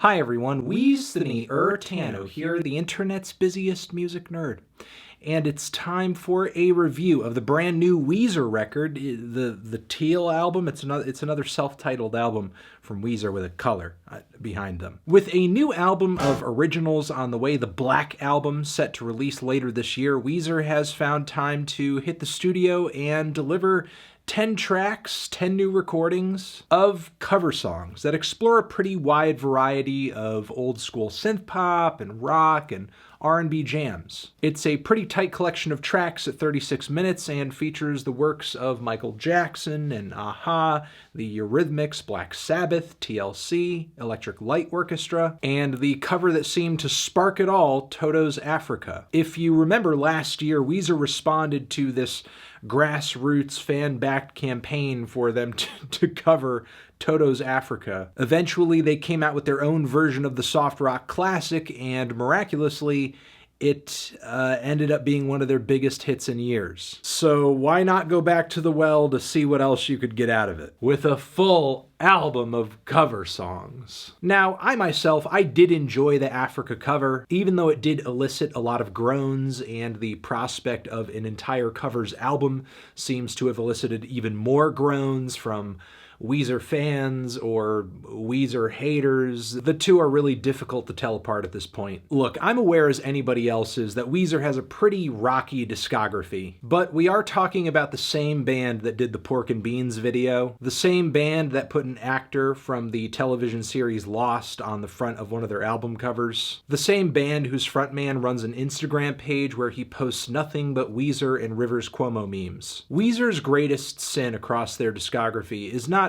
Hi everyone, Weezer Tano here, the internet's busiest music nerd. And it's time for a review of the brand new Weezer record, the Teal Album. It's another self-titled album from Weezer with a color behind them. With a new album of originals on the way, the Black Album, set to release later this year, Weezer has found time to hit the studio and deliver 10 tracks, 10 new recordings of cover songs that explore a pretty wide variety of old school synth pop and rock and R&B jams. It's a pretty tight collection of tracks at 36 minutes and features the works of Michael Jackson and a-ha, the Eurythmics, Black Sabbath, TLC, Electric Light Orchestra, and the cover that seemed to spark it all, Toto's Africa. If you remember last year, Weezer responded to this grassroots fan-backed campaign for them to cover Toto's Africa. Eventually, they came out with their own version of the soft rock classic, and miraculously, it ended up being one of their biggest hits in years. So why not go back to the well to see what else you could get out of it? With a full album of cover songs. Now, I did enjoy the Africa cover, even though it did elicit a lot of groans, and the prospect of an entire covers album seems to have elicited even more groans from Weezer fans or Weezer haters. The two are really difficult to tell apart at this point. Look, I'm aware as anybody else is that Weezer has a pretty rocky discography, but we are talking about the same band that did the Pork and Beans video, the same band that put an actor from the television series Lost on the front of one of their album covers, the same band whose frontman runs an Instagram page where he posts nothing but Weezer and Rivers Cuomo memes. Weezer's greatest sin across their discography is not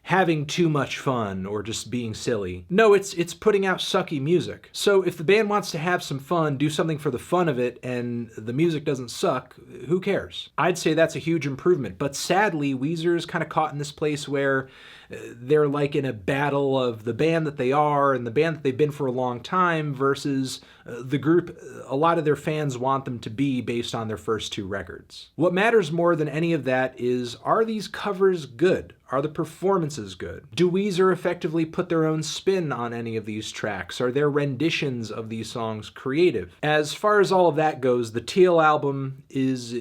having too much fun or just being silly. No, it's putting out sucky music. So if the band wants to have some fun, do something for the fun of it, and the music doesn't suck, who cares? I'd say that's a huge improvement, but sadly, Weezer's kind of caught in this place where they're like in a battle of the band that they are and the band that they've been for a long time versus the group a lot of their fans want them to be based on their first two records. What matters more than any of that is, are these covers good? Are the performances good? Do Weezer effectively put their own spin on any of these tracks? Are their renditions of these songs creative? As far as all of that goes, the Teal album it's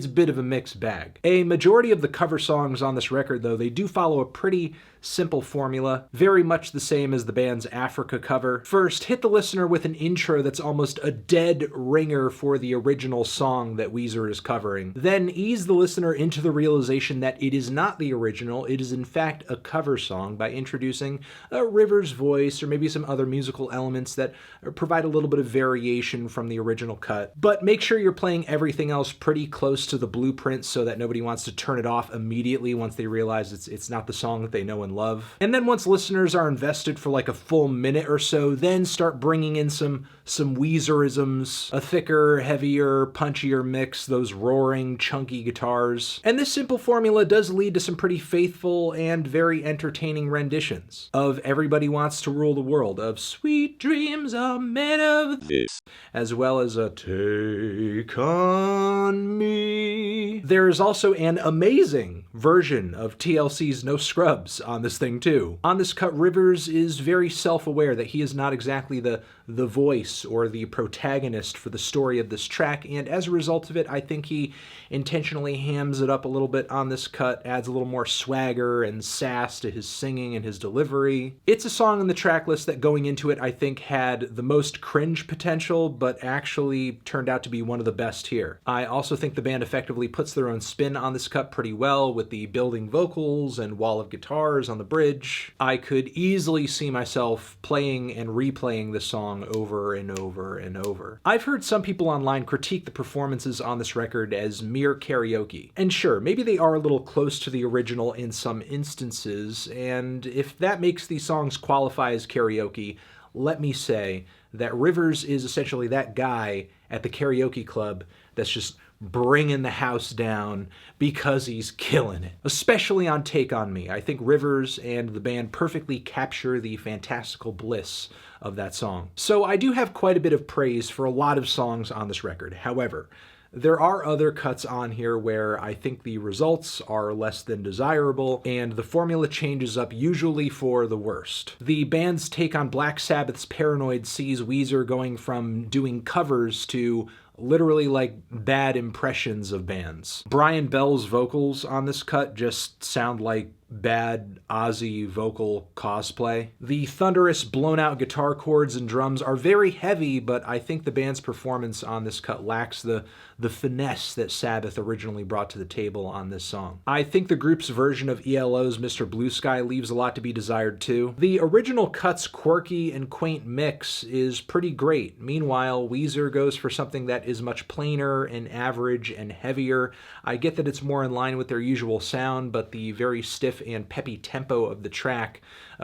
a bit of a mixed bag. A majority of the cover songs on this record, though, they do follow a pretty simple formula, very much the same as the band's Africa cover. First, hit the listener with an intro that's almost a dead ringer for the original song that Weezer is covering. Then ease the listener into the realization that it is not the original, it is in fact a cover song by introducing a Rivers voice or maybe some other musical elements that provide a little bit of variation from the original cut. But make sure you're playing everything else pretty close to the blueprint so that nobody wants to turn it off immediately once they realize it's not the song that they know and love. And then once listeners are invested for like a full minute or so, then start bringing in some Weezerisms, a thicker, heavier, punchier mix, those roaring, chunky guitars. And this simple formula does lead to some pretty faithful and very entertaining renditions of Everybody Wants to Rule the World, of Sweet Dreams Are Made of This, as well as a Take On Me. There is also an amazing version of TLC's No Scrubs on this thing too. On this cut, Rivers is very self-aware that he is not exactly the voice or the protagonist for the story of this track, and as a result of it, I think he intentionally hams it up a little bit on this cut, adds a little more swagger and sass to his singing and his delivery. It's a song on the track list that going into it I think had the most cringe potential, but actually turned out to be one of the best here. I also think the band effectively puts their own spin on this cut pretty well with the building vocals and wall of guitars on the bridge. I could easily see myself playing and replaying this song over and over and over. I've heard some people online critique the performances on this record as mere karaoke. And sure, maybe they are a little close to the original in some instances, and if that makes these songs qualify as karaoke, let me say that Rivers is essentially that guy at the karaoke club that's just bringing the house down because he's killing it. Especially on Take On Me. I think Rivers and the band perfectly capture the fantastical bliss of that song. So I do have quite a bit of praise for a lot of songs on this record. However, There are other cuts on here where I think the results are less than desirable, and the formula changes up usually for the worst. The band's take on Black Sabbath's Paranoid sees Weezer going from doing covers to literally like bad impressions of bands. Brian Bell's vocals on this cut just sound like bad Ozzy vocal cosplay. The thunderous, blown-out guitar chords and drums are very heavy, but I think the band's performance on this cut lacks the finesse that Sabbath originally brought to the table on this song. I think the group's version of ELO's Mr. Blue Sky leaves a lot to be desired too. The original cut's quirky and quaint mix is pretty great. Meanwhile, Weezer goes for something that is much plainer and average and heavier. I get that it's more in line with their usual sound, but the very stiff and peppy tempo of the track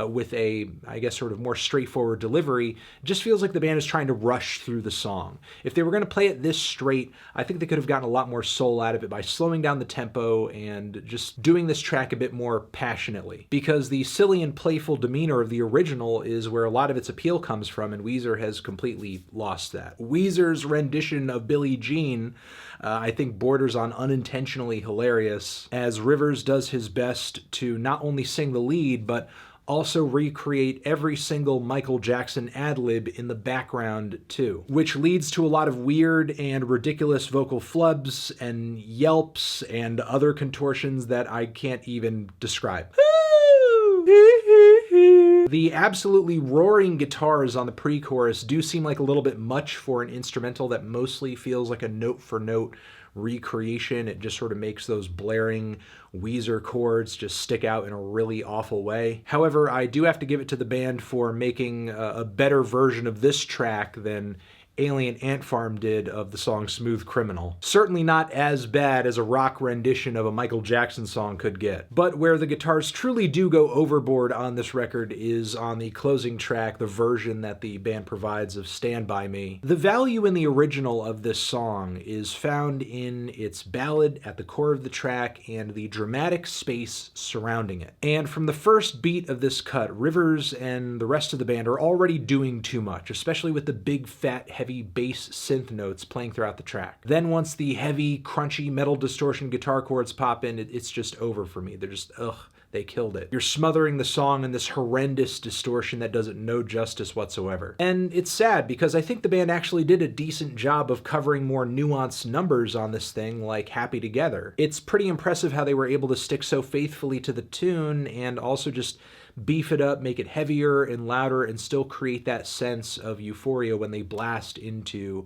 with a, I guess, sort of more straightforward delivery just feels like the band is trying to rush through the song. If they were going to play it this straight, I think they could have gotten a lot more soul out of it by slowing down the tempo and just doing this track a bit more passionately. Because the silly and playful demeanor of the original is where a lot of its appeal comes from, and Weezer has completely lost that. Weezer's rendition of Billie Jean, I think, borders on unintentionally hilarious, as Rivers does his best to not only sing the lead, but also recreate every single Michael Jackson ad-lib in the background too, which leads to a lot of weird and ridiculous vocal flubs and yelps and other contortions that I can't even describe. The absolutely roaring guitars on the pre-chorus do seem like a little bit much for an instrumental that mostly feels like a note-for-note recreation. It just sort of makes those blaring Weezer chords just stick out in a really awful way. However, I do have to give it to the band for making a better version of this track than Alien Ant Farm did of the song Smooth Criminal. Certainly not as bad as a rock rendition of a Michael Jackson song could get. But where the guitars truly do go overboard on this record is on the closing track, the version that the band provides of Stand By Me. The value in the original of this song is found in its ballad at the core of the track and the dramatic space surrounding it. And from the first beat of this cut, Rivers and the rest of the band are already doing too much, especially with the big, fat, heavy bass synth notes playing throughout the track. Then once the heavy, crunchy metal distortion guitar chords pop in, it's just over for me. They're just, ugh, they killed it. You're smothering the song in this horrendous distortion that does it no justice whatsoever. And it's sad because I think the band actually did a decent job of covering more nuanced numbers on this thing, like Happy Together. It's pretty impressive how they were able to stick so faithfully to the tune and also just beef it up, make it heavier and louder, and still create that sense of euphoria when they blast into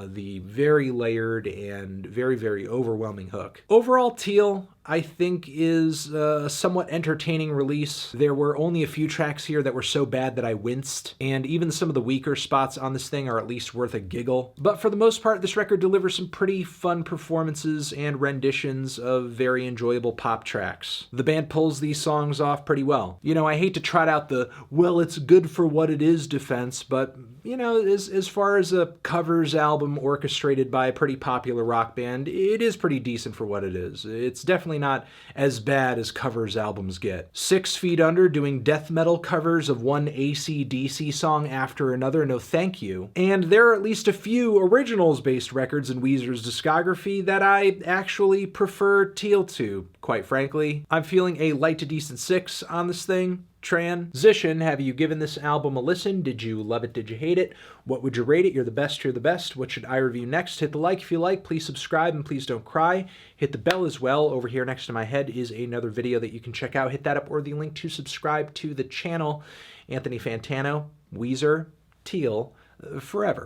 the very layered and very, very overwhelming hook. Overall, Teal, I think, is a somewhat entertaining release. There were only a few tracks here that were so bad that I winced, and even some of the weaker spots on this thing are at least worth a giggle. But for the most part, this record delivers some pretty fun performances and renditions of very enjoyable pop tracks. The band pulls these songs off pretty well. You know, I hate to trot out the, well, it's good for what it is defense, but, you know, as far as a covers album orchestrated by a pretty popular rock band, it is pretty decent for what it is. It's definitely not as bad as covers albums get. 6 Feet Under doing death metal covers of one AC/DC song after another, no thank you. And there are at least a few originals-based records in Weezer's discography that I actually prefer Teal to, quite frankly. I'm feeling a light to decent 6 on this thing. Transition, have you given this album a listen? Did you love it? Did you hate it? What would you rate it? You're the best, you're the best. What should I review next? Hit the like if you like. Please subscribe and please don't cry. Hit the bell as well. Over here next to my head is another video that you can check out. Hit that up or the link to subscribe to the channel. Anthony Fantano, Weezer, Teal, forever.